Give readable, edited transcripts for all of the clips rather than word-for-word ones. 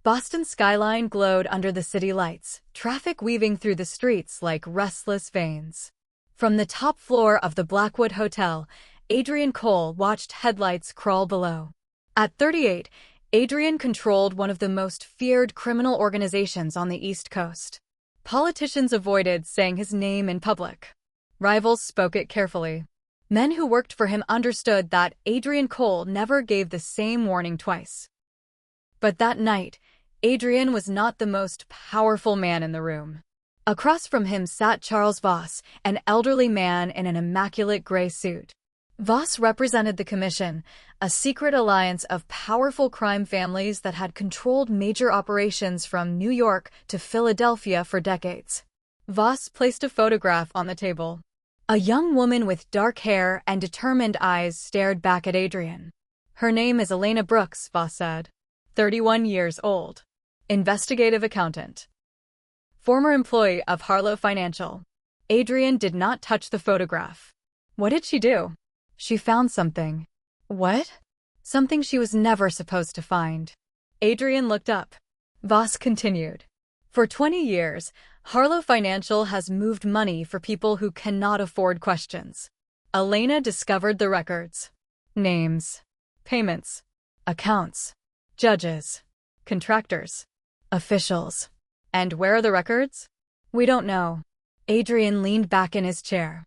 Boston's skyline glowed under the city lights, traffic weaving through the streets like restless veins. From the top floor of the Blackwood Hotel, Adrian Cole watched headlights crawl below. At 38, Adrian controlled one of the most feared criminal organizations on the East Coast. Politicians avoided saying his name in public. Rivals spoke it carefully. Men who worked for him understood that Adrian Cole never gave the same warning twice. But that night, Adrian was not the most powerful man in the room. Across from him sat Charles Voss, an elderly man in an immaculate gray suit. Voss represented the Commission, a secret alliance of powerful crime families that had controlled major operations from New York to Philadelphia for decades. Voss placed a photograph on the table. A young woman with dark hair and determined eyes stared back at Adrian. Her name is Elena Brooks, Voss said. 31 years old. Investigative accountant. Former employee of Harlow Financial. Adrian did not touch the photograph. What did she do? She found something. What? Something she was never supposed to find. Adrian looked up. Voss continued. For 20 years, Harlow Financial has moved money for people who cannot afford questions. Elena discovered the records. Names. Payments. Accounts. Judges. Contractors. Officials. And where are the records? We don't know. Adrian leaned back in his chair.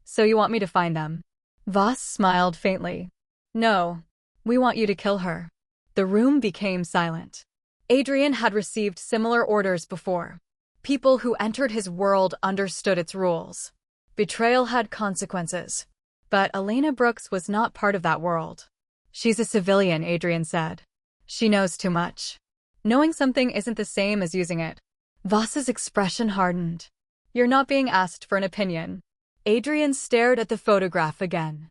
So you want me to find them? Voss smiled faintly. No. We want you to kill her. The room became silent. Adrian had received similar orders before. People who entered his world understood its rules. Betrayal had consequences. But Elena Brooks was not part of that world. She's a civilian, Adrian said. She knows too much. Knowing something isn't the same as using it. Voss's expression hardened. You're not being asked for an opinion. Adrian stared at the photograph again.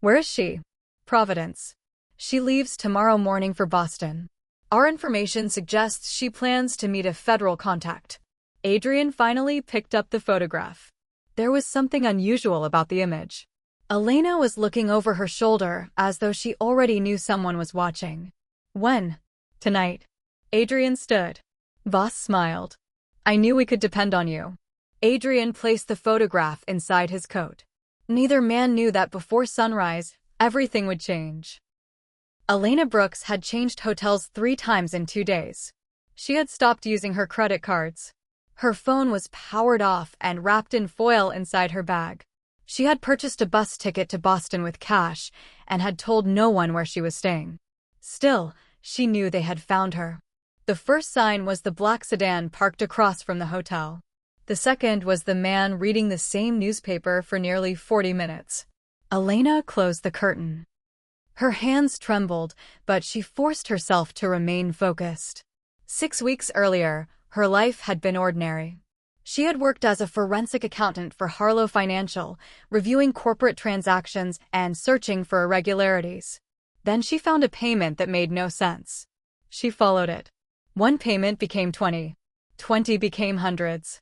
Where is she? Providence. She leaves tomorrow morning for Boston. Our information suggests she plans to meet a federal contact. Adrian finally picked up the photograph. There was something unusual about the image. Elena was looking over her shoulder as though she already knew someone was watching. When? Tonight. Adrian stood. Voss smiled. I knew we could depend on you. Adrian placed the photograph inside his coat. Neither man knew that before sunrise, everything would change. Elena Brooks had changed hotels 3 times in 2 days. She had stopped using her credit cards. Her phone was powered off and wrapped in foil inside her bag. She had purchased a bus ticket to Boston with cash and had told no one where she was staying. Still, she knew they had found her. The first sign was the black sedan parked across from the hotel. The second was the man reading the same newspaper for nearly 40 minutes. Elena closed the curtain. Her hands trembled, but she forced herself to remain focused. 6 weeks earlier, her life had been ordinary. She had worked as a forensic accountant for Harlow Financial, reviewing corporate transactions and searching for irregularities. Then she found a payment that made no sense. She followed it. 1 payment became 20. 20 became hundreds.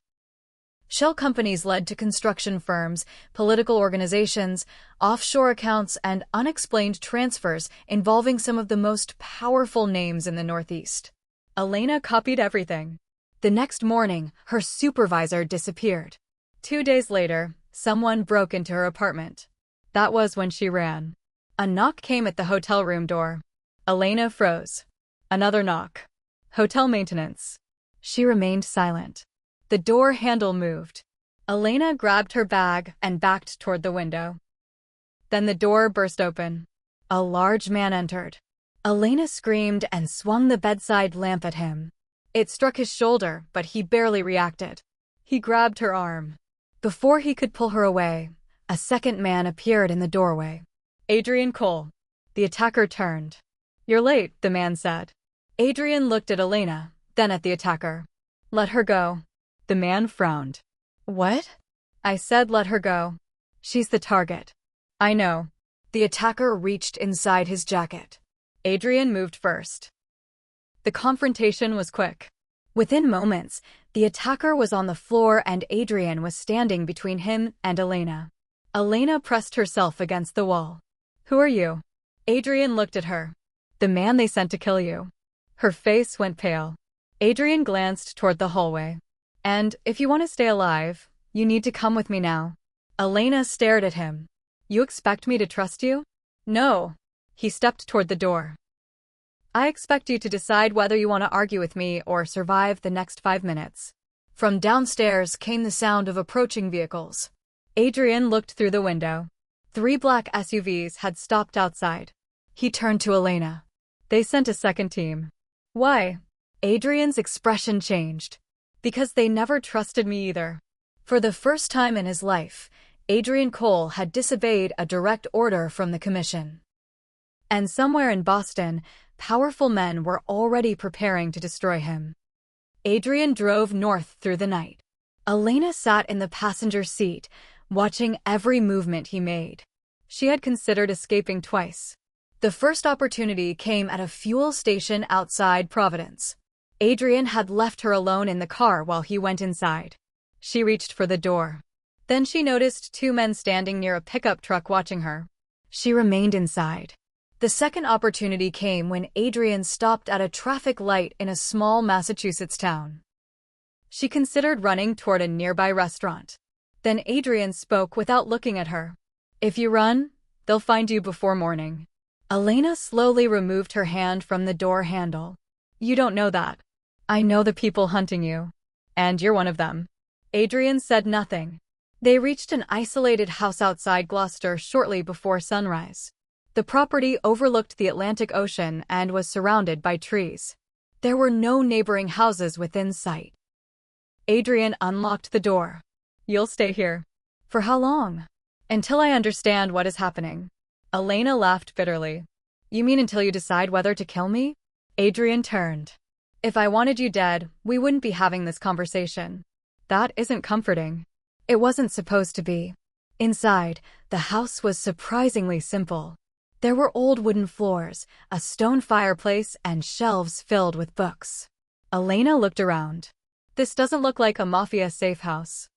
Shell companies led to construction firms, political organizations, offshore accounts, and unexplained transfers involving some of the most powerful names in the Northeast. Elena copied everything. The next morning, her supervisor disappeared. 2 days later, someone broke into her apartment. That was when she ran. A knock came at the hotel room door. Elena froze. Another knock. Hotel maintenance. She remained silent. The door handle moved. Elena grabbed her bag and backed toward the window. Then the door burst open. A large man entered. Elena screamed and swung the bedside lamp at him. It struck his shoulder, but he barely reacted. He grabbed her arm. Before he could pull her away, a second man appeared in the doorway. Adrian Cole. The attacker turned. You're late, the man said. Adrian looked at Elena, then at the attacker. Let her go. The man frowned. What? I said let her go. She's the target. I know. The attacker reached inside his jacket. Adrian moved first. The confrontation was quick. Within moments, the attacker was on the floor and Adrian was standing between him and Elena. Elena pressed herself against the wall. Who are you? Adrian looked at her. The man they sent to kill you. Her face went pale. Adrian glanced toward the hallway. And if you want to stay alive, you need to come with me now. Elena stared at him. You expect me to trust you? No. He stepped toward the door. I expect you to decide whether you want to argue with me or survive the next 5 minutes. From downstairs came the sound of approaching vehicles. Adrian looked through the window. 3 black SUVs had stopped outside. He turned to Elena. They sent a second team. Why? Adrian's expression changed. Because they never trusted me either. For the first time in his life, Adrian Cole had disobeyed a direct order from the commission. And somewhere in Boston, powerful men were already preparing to destroy him. Adrian drove north through the night. Elena sat in the passenger seat, watching every movement he made. She had considered escaping twice. The first opportunity came at a fuel station outside Providence. Adrian had left her alone in the car while he went inside. She reached for the door. Then she noticed 2 men standing near a pickup truck watching her. She remained inside. The second opportunity came when Adrian stopped at a traffic light in a small Massachusetts town. She considered running toward a nearby restaurant. Then Adrian spoke without looking at her. If you run, they'll find you before morning. Elena slowly removed her hand from the door handle. You don't know that. I know the people hunting you. And you're one of them. Adrian said nothing. They reached an isolated house outside Gloucester shortly before sunrise. The property overlooked the Atlantic Ocean and was surrounded by trees. There were no neighboring houses within sight. Adrian unlocked the door. You'll stay here. For how long? Until I understand what is happening. Elena laughed bitterly. You mean until you decide whether to kill me? Adrian turned. If I wanted you dead, we wouldn't be having this conversation. That isn't comforting. It wasn't supposed to be. Inside, the house was surprisingly simple. There were old wooden floors, a stone fireplace, and shelves filled with books. Elena looked around. This doesn't look like a Mafia safe house.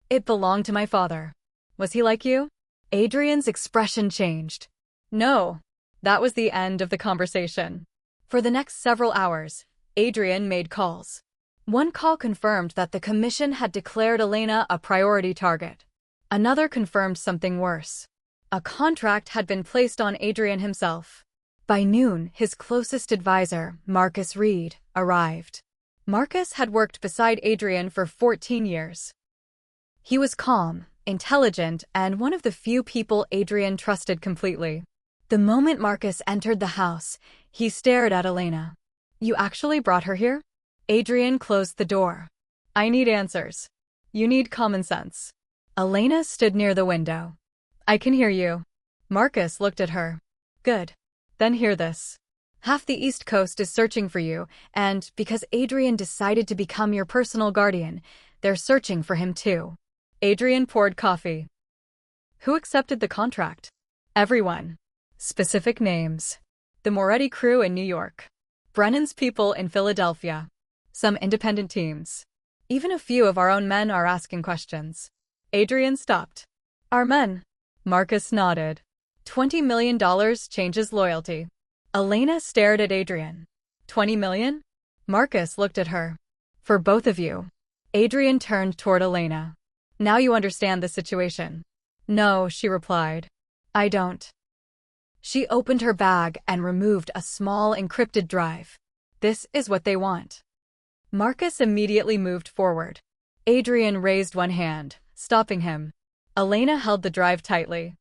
It belonged to my father. Was he like you? Adrian's expression changed. No. That was the end of the conversation. For the next several hours, Adrian made calls. One call confirmed that the commission had declared Elena a priority target. Another confirmed something worse. A contract had been placed on Adrian himself. By noon, his closest advisor, Marcus Reed, arrived. Marcus had worked beside Adrian for 14 years. He was calm, intelligent, and one of the few people Adrian trusted completely. The moment Marcus entered the house, he stared at Elena. You actually brought her here? Adrian closed the door. I need answers. You need common sense. Elena stood near the window. I can hear you. Marcus looked at her. Good. Then hear this. Half the East Coast is searching for you, and because Adrian decided to become your personal guardian, they're searching for him too. Adrian poured coffee. Who accepted the contract? Everyone. Specific names. The Moretti crew in New York. Brennan's people in Philadelphia. Some independent teams. Even a few of our own men are asking questions. Adrian stopped. Our men? Marcus nodded. $20 million changes loyalty. Elena stared at Adrian. 20 million? Marcus looked at her. For both of you. Adrian turned toward Elena. Now you understand the situation. No, she replied. I don't. She opened her bag and removed a small encrypted drive. This is what they want. Marcus immediately moved forward. Adrian raised one hand, stopping him. Elena held the drive tightly.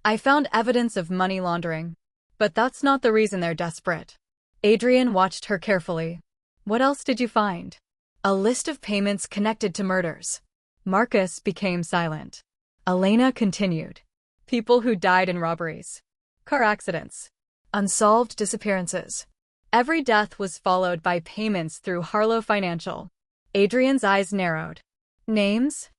I found evidence of money laundering. But that's not the reason they're desperate. Adrian watched her carefully. What else did you find? A list of payments connected to murders. Marcus became silent. Elena continued. People who died in robberies. Car accidents. Unsolved disappearances. Every death was followed by payments through Harlow Financial. Adrian's eyes narrowed. Names?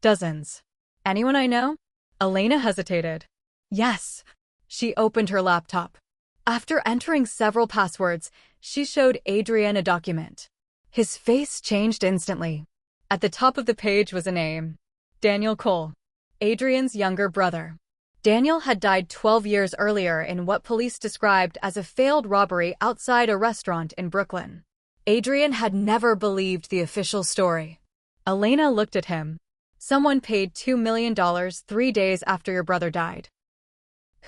Dozens. Anyone I know? Elena hesitated. Yes. She opened her laptop. After entering several passwords, she showed Adrian a document. His face changed instantly. At the top of the page was a name. Daniel Cole. Adrian's younger brother. Daniel had died 12 years earlier in what police described as a failed robbery outside a restaurant in Brooklyn. Adrian had never believed the official story. Elena looked at him. Someone paid $2 million 3 days after your brother died.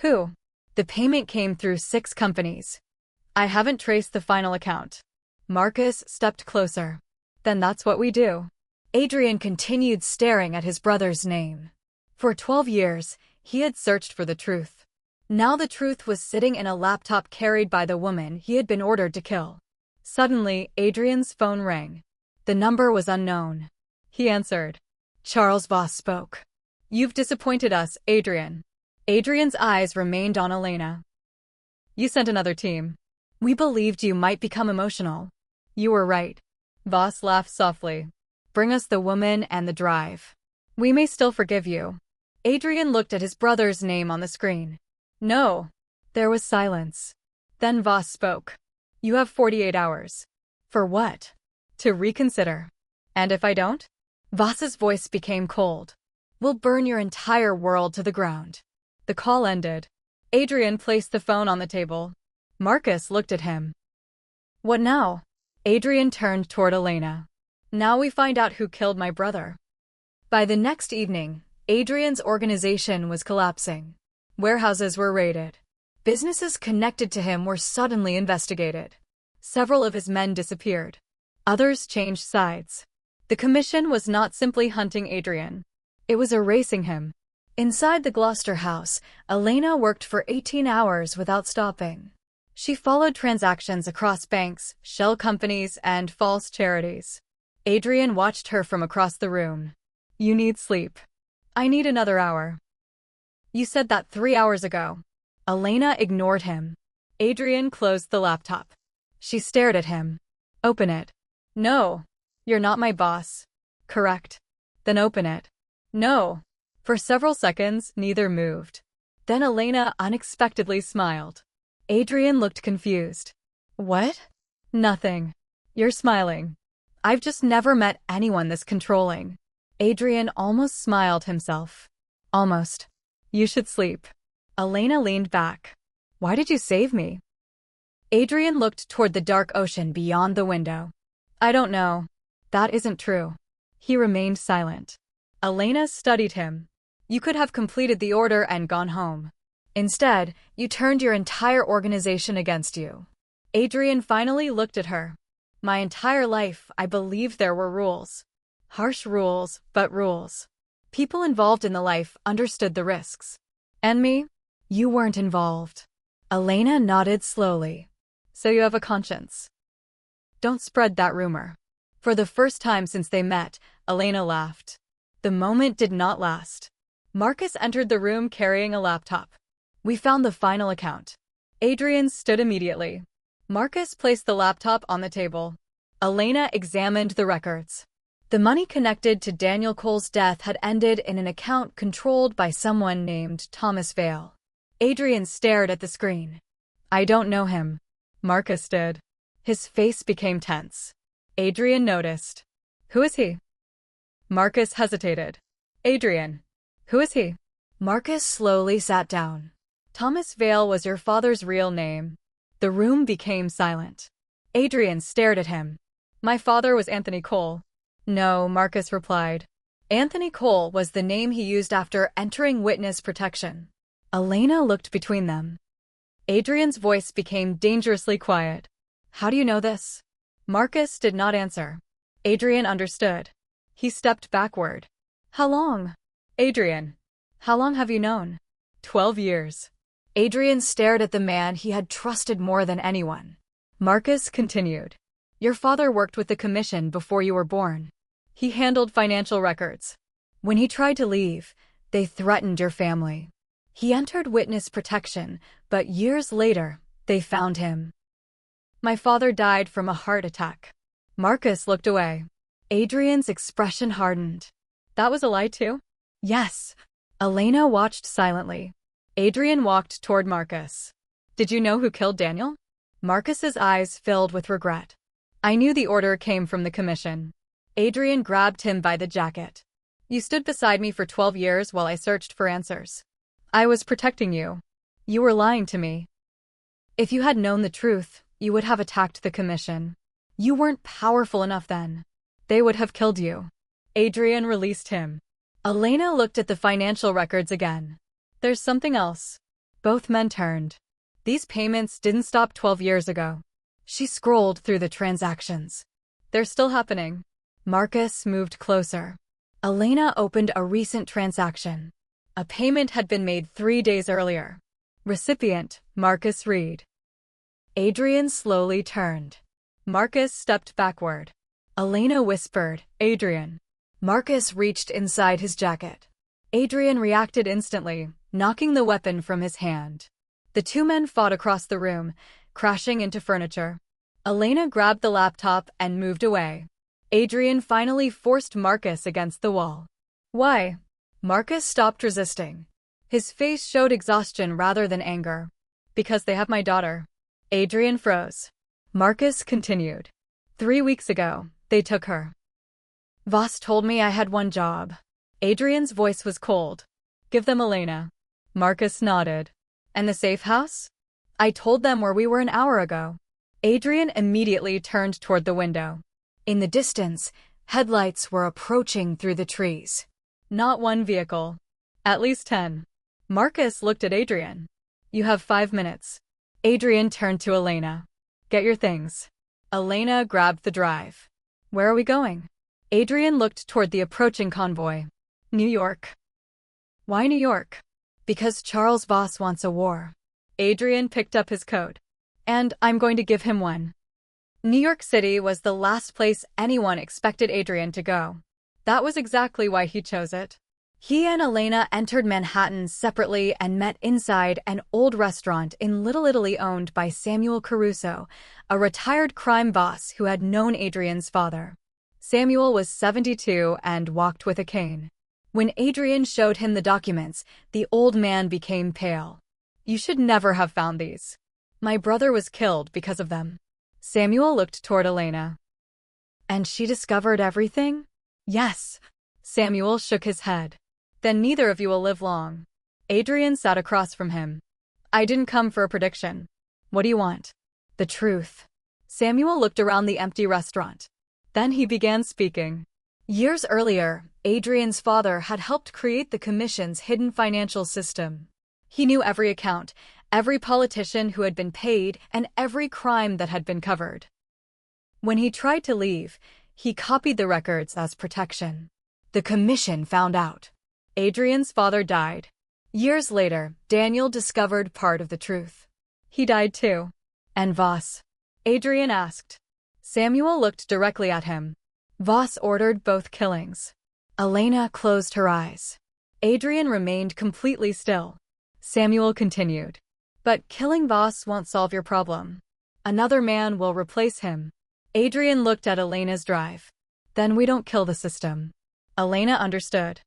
Who? The payment came through 6 companies. I haven't traced the final account. Marcus stepped closer. Then that's what we do. Adrian continued staring at his brother's name. For 12 years, he had searched for the truth. Now the truth was sitting in a laptop carried by the woman he had been ordered to kill. Suddenly, Adrian's phone rang. The number was unknown. He answered. Charles Voss spoke. You've disappointed us, Adrian. Adrian's eyes remained on Elena. You sent another team. We believed you might become emotional. You were right. Voss laughed softly. Bring us the woman and the drive. We may still forgive you. Adrian looked at his brother's name on the screen. No. There was silence. Then Voss spoke. You have 48 hours. For what? To reconsider. And if I don't? Voss's voice became cold. We'll burn your entire world to the ground. The call ended. Adrian placed the phone on the table. Marcus looked at him. What now? Adrian turned toward Elena. Now we find out who killed my brother. By the next evening, Adrian's organization was collapsing. Warehouses were raided. Businesses connected to him were suddenly investigated. Several of his men disappeared. Others changed sides. The commission was not simply hunting Adrian. It was erasing him. Inside the Gloucester house, Elena worked for 18 hours without stopping. She followed transactions across banks, shell companies, and false charities. Adrian watched her from across the room. You need sleep. I need another hour. You said that 3 hours ago. Elena ignored him. Adrian closed the laptop. She stared at him. Open it. No. You're not my boss. Correct. Then open it. No. For several seconds, neither moved. Then Elena unexpectedly smiled. Adrian looked confused. What? Nothing. You're smiling. I've just never met anyone this controlling. Adrian almost smiled himself. Almost. You should sleep. Elena leaned back. Why did you save me? Adrian looked toward the dark ocean beyond the window. I don't know. That isn't true. He remained silent. Elena studied him. You could have completed the order and gone home. Instead, you turned your entire organization against you. Adrian finally looked at her. My entire life, I believed there were rules. Harsh rules, but rules. People involved in the life understood the risks. And me? You weren't involved. Elena nodded slowly. So you have a conscience. Don't spread that rumor. For the first time since they met, Elena laughed. The moment did not last. Marcus entered the room carrying a laptop. We found the final account. Adrian stood immediately. Marcus placed the laptop on the table. Elena examined the records. The money connected to Daniel Cole's death had ended in an account controlled by someone named Thomas Vale. Adrian stared at the screen. I don't know him. Marcus did. His face became tense. Adrian noticed. Who is he? Marcus hesitated. Adrian. Who is he? Marcus slowly sat down. Thomas Vale was your father's real name. The room became silent. Adrian stared at him. My father was Anthony Cole. No, Marcus replied. Anthony Cole was the name he used after entering witness protection. Elena looked between them. Adrian's voice became dangerously quiet. How do you know this? Marcus did not answer. Adrian understood. He stepped backward. How long? Adrian. How long have you known? 12 years. Adrian stared at the man he had trusted more than anyone. Marcus continued. Your father worked with the commission before you were born. He handled financial records. When he tried to leave, they threatened your family. He entered witness protection, but years later, they found him. My father died from a heart attack. Marcus looked away. Adrian's expression hardened. That was a lie too? Yes. Elena watched silently. Adrian walked toward Marcus. Did you know who killed Daniel? Marcus's eyes filled with regret. I knew the order came from the commission. Adrian grabbed him by the jacket. You stood beside me for 12 years while I searched for answers. I was protecting you. You were lying to me. If you had known the truth, you would have attacked the commission. You weren't powerful enough then. They would have killed you. Adrian released him. Elena looked at the financial records again. There's something else. Both men turned. These payments didn't stop 12 years ago. She scrolled through the transactions. They're still happening. Marcus moved closer. Elena opened a recent transaction. A payment had been made 3 days earlier. Recipient, Marcus Reed. Adrian slowly turned. Marcus stepped backward. Elena whispered, Adrian. Marcus reached inside his jacket. Adrian reacted instantly, knocking the weapon from his hand. The two men fought across the room, crashing into furniture. Elena grabbed the laptop and moved away. Adrian finally forced Marcus against the wall. Why? Marcus stopped resisting. His face showed exhaustion rather than anger. Because they have my daughter. Adrian froze. Marcus continued. 3 weeks ago, they took her. Voss told me I had one job. Adrian's voice was cold. Give them Elena. Marcus nodded. And the safe house? I told them where we were an hour ago. Adrian immediately turned toward the window. In the distance, headlights were approaching through the trees. Not one vehicle. At least 10. Marcus looked at Adrian. You have 5 minutes. Adrian turned to Elena. Get your things. Elena grabbed the drive. Where are we going? Adrian looked toward the approaching convoy. New York. Why New York? Because Charles Voss wants a war. Adrian picked up his coat. And I'm going to give him one. New York City was the last place anyone expected Adrian to go. That was exactly why he chose it. He and Elena entered Manhattan separately and met inside an old restaurant in Little Italy owned by Samuel Caruso, a retired crime boss who had known Adrian's father. Samuel was 72 and walked with a cane. When Adrian showed him the documents, the old man became pale. You should never have found these. My brother was killed because of them. Samuel looked toward Elena. And she discovered everything? Yes. Samuel shook his head. Then neither of you will live long. Adrian sat across from him. I didn't come for a prediction. What do you want? The truth. Samuel looked around the empty restaurant. Then he began speaking. Years earlier, Adrian's father had helped create the commission's hidden financial system. He knew every account, every politician who had been paid, and every crime that had been covered. When he tried to leave, he copied the records as protection. The commission found out. Adrian's father died. Years later, Daniel discovered part of the truth. He died too. And Voss? Adrian asked. Samuel looked directly at him. Voss ordered both killings. Elena closed her eyes. Adrian remained completely still. Samuel continued. But killing Voss won't solve your problem. Another man will replace him. Adrian looked at Elena's drive. Then we don't kill the system. Elena understood.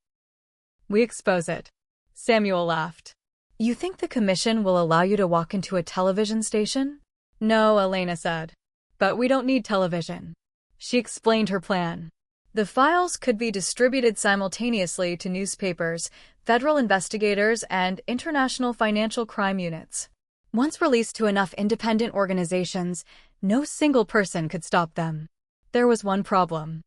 We expose it. Samuel laughed. You think the commission will allow you to walk into a television station? No, Elena said. But we don't need television. She explained her plan. The files could be distributed simultaneously to newspapers, federal investigators, and international financial crime units. Once released to enough independent organizations, no single person could stop them. There was one problem.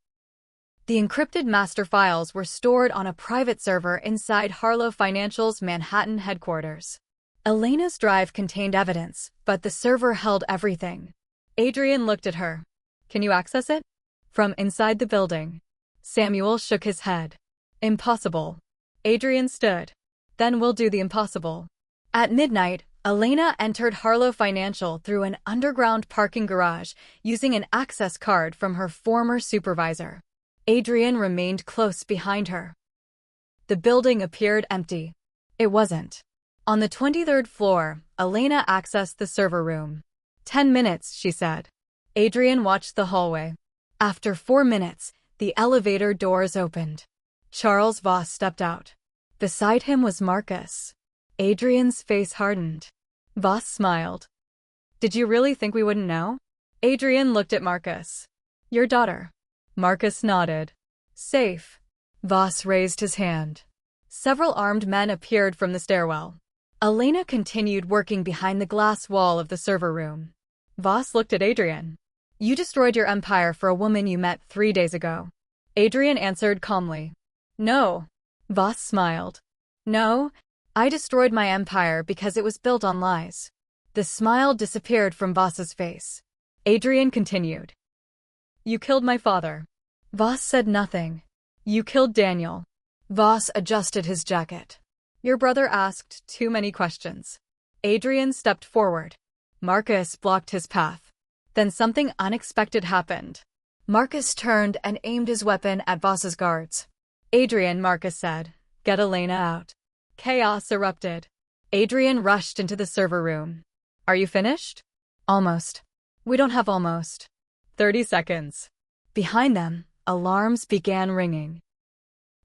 The encrypted master files were stored on a private server inside Harlow Financial's Manhattan headquarters. Elena's drive contained evidence, but the server held everything. Adrian looked at her. Can you access it? From inside the building. Samuel shook his head. Impossible. Adrian stood. Then we'll do the impossible. At midnight, Elena entered Harlow Financial through an underground parking garage using an access card from her former supervisor. Adrian remained close behind her. The building appeared empty. It wasn't. On the 23rd floor, Elena accessed the server room. 10 minutes, she said. Adrian watched the hallway. After 4 minutes, the elevator doors opened. Charles Voss stepped out. Beside him was Marcus. Adrian's face hardened. Voss smiled. Did you really think we wouldn't know? Adrian looked at Marcus. Your daughter. Marcus nodded. Safe. Voss raised his hand. Several armed men appeared from the stairwell. Elena continued working behind the glass wall of the server room. Voss looked at Adrian. "You destroyed your empire for a woman you met 3 days ago." Adrian answered calmly. "No." Voss smiled. "No, I destroyed my empire because it was built on lies." The smile disappeared from Voss's face. Adrian continued. "You killed my father." Voss said nothing. "You killed Daniel." Voss adjusted his jacket. "Your brother asked too many questions." Adrian stepped forward. Marcus blocked his path. Then something unexpected happened. Marcus turned and aimed his weapon at Voss's guards. "Adrian," Marcus said, "get Elena out." Chaos erupted. Adrian rushed into the server room. "Are you finished?" "Almost." "We don't have almost." 30 seconds. Behind them, alarms began ringing.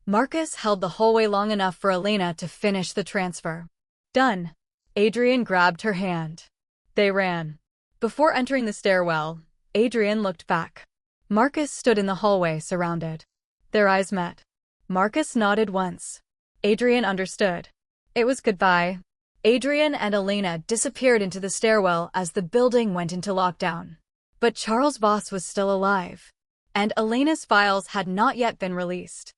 Marcus held the hallway long enough for Elena to finish the transfer. "Done." Adrian grabbed her hand. They ran. Before entering the stairwell, Adrian looked back. Marcus stood in the hallway, surrounded. Their eyes met. Marcus nodded once. Adrian understood. It was goodbye. Adrian and Elena disappeared into the stairwell as the building went into lockdown. But Charles Voss was still alive, and Elena's files had not yet been released.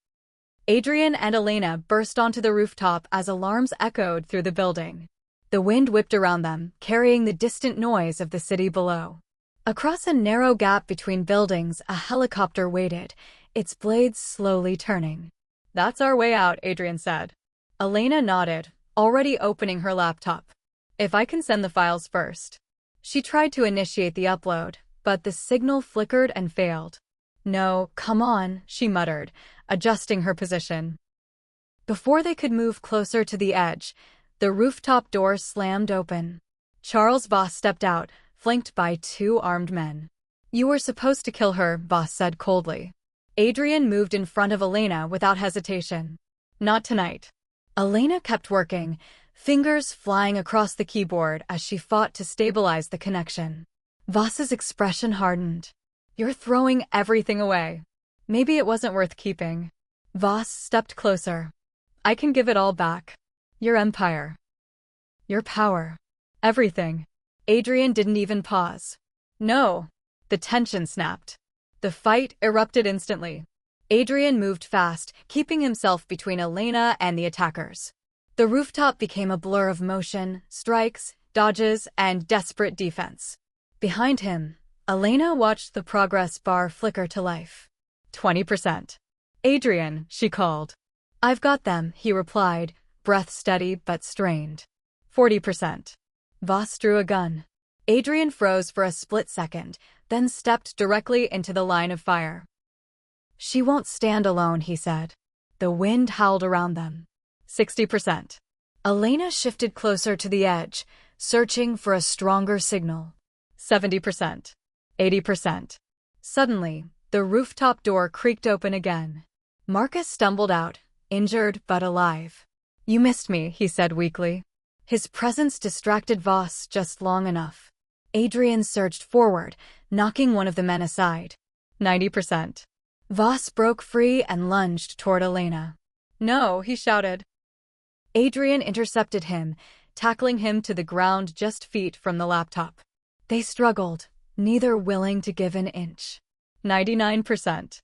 Adrian and Elena burst onto the rooftop as alarms echoed through the building. The wind whipped around them, carrying the distant noise of the city below. Across a narrow gap between buildings, a helicopter waited, its blades slowly turning. "That's our way out," Adrian said. Elena nodded, already opening her laptop. "If I can send the files first." She tried to initiate the upload, but the signal flickered and failed. "No, come on," she muttered, adjusting her position. Before they could move closer to the edge, the rooftop door slammed open. Charles Voss stepped out, flanked by 2 armed men. "You were supposed to kill her," Voss said coldly. Adrian moved in front of Elena without hesitation. "Not tonight." Elena kept working, fingers flying across the keyboard as she fought to stabilize the connection. Voss's expression hardened. "You're throwing everything away." "Maybe it wasn't worth keeping." Voss stepped closer. "I can give it all back. Your empire. Your power. Everything." Adrian didn't even pause. "No." The tension snapped. The fight erupted instantly. Adrian moved fast, keeping himself between Elena and the attackers. The rooftop became a blur of motion, strikes, dodges, and desperate defense. Behind him, Elena watched the progress bar flicker to life. 20%. "Adrian," she called. "I've got them," he replied, breath steady but strained. 40%. Voss drew a gun. Adrian froze for a split second, then stepped directly into the line of fire. "She won't stand alone," he said. The wind howled around them. 60%. Elena shifted closer to the edge, searching for a stronger signal. 70%. 80%. Suddenly, the rooftop door creaked open again. Marcus stumbled out, injured but alive. "You missed me," he said weakly. His presence distracted Voss just long enough. Adrian surged forward, knocking one of the men aside. 90%. Voss broke free and lunged toward Elena. "No," he shouted. Adrian intercepted him, tackling him to the ground just feet from the laptop. They struggled, neither willing to give an inch. 99%.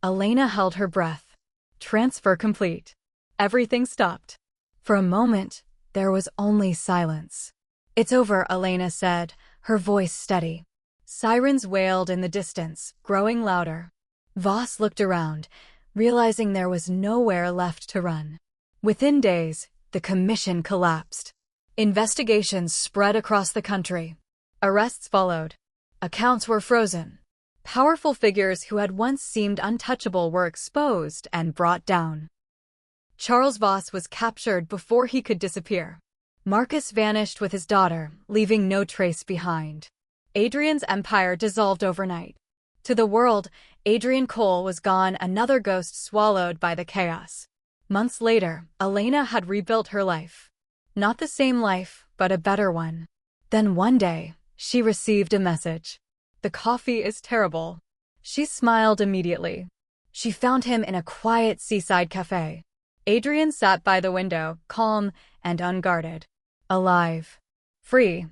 Elena held her breath. Transfer complete. Everything stopped. For a moment, there was only silence. "It's over," Elena said, her voice steady. Sirens wailed in the distance, growing louder. Voss looked around, realizing there was nowhere left to run. Within days, the commission collapsed. Investigations spread across the country. Arrests followed. Accounts were frozen. Powerful figures who had once seemed untouchable were exposed and brought down. Charles Voss was captured before he could disappear. Marcus vanished with his daughter, leaving no trace behind. Adrian's empire dissolved overnight. To the world, Adrian Cole was gone, another ghost swallowed by the chaos. Months later, Elena had rebuilt her life. Not the same life, but a better one. Then one day, she received a message. "The coffee is terrible." She smiled immediately. She found him in a quiet seaside cafe. Adrian sat by the window, calm and unguarded. Alive. Free.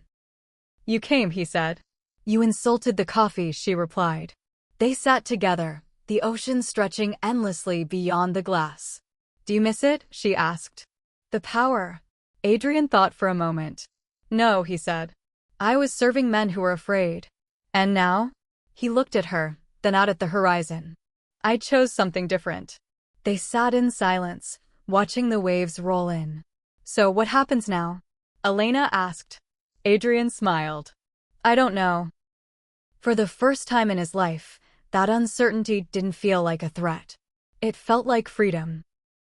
You came, he said. You insulted the coffee, she replied. They sat together, the ocean stretching endlessly beyond the glass. Do you miss it? She asked. The power. Adrian thought for a moment. No, he said. I was serving men who were afraid. And now? He looked at her, then out at the horizon. I chose something different. They sat in silence, watching the waves roll in. So what happens now? Elena asked. Adrian smiled. I don't know. For the first time in his life, that uncertainty didn't feel like a threat. It felt like freedom.